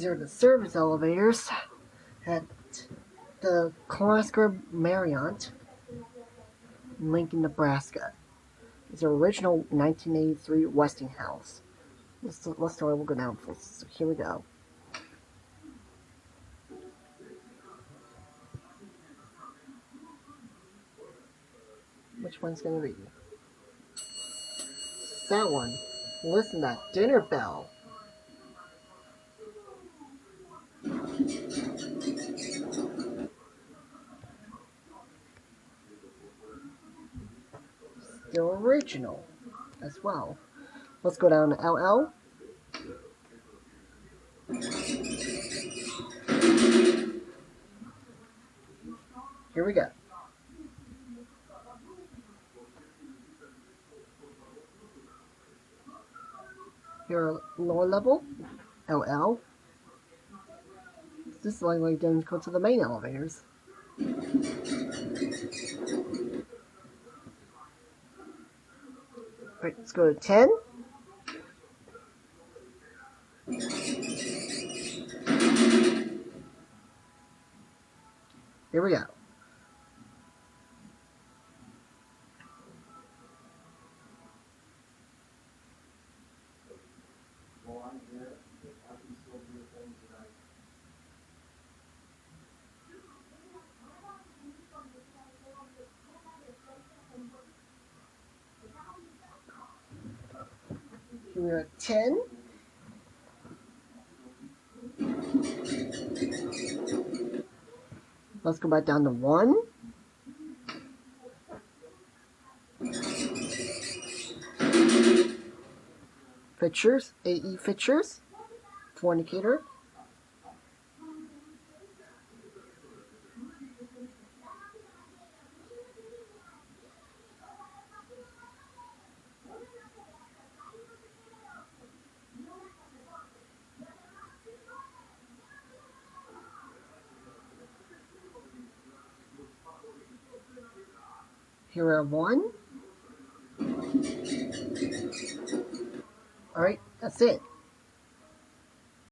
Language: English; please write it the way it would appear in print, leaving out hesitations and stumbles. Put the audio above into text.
These are the service elevators at the Cornhusker Marriott in Lincoln, Nebraska. It's an original 1983 Westinghouse. Let's start. We'll go down first. So here we go. Which one's gonna be? That one. Listen to that dinner bell. Still original as well. Let's go down to LL. Here we go. Here, lower level, LL. This line then go to the main elevators. Right, let's go to 10. Here we go. Here we are at 10. Let's go back down to 1. Fixtures, AE fixtures, fornicator. Here are 1. Alright, that's it.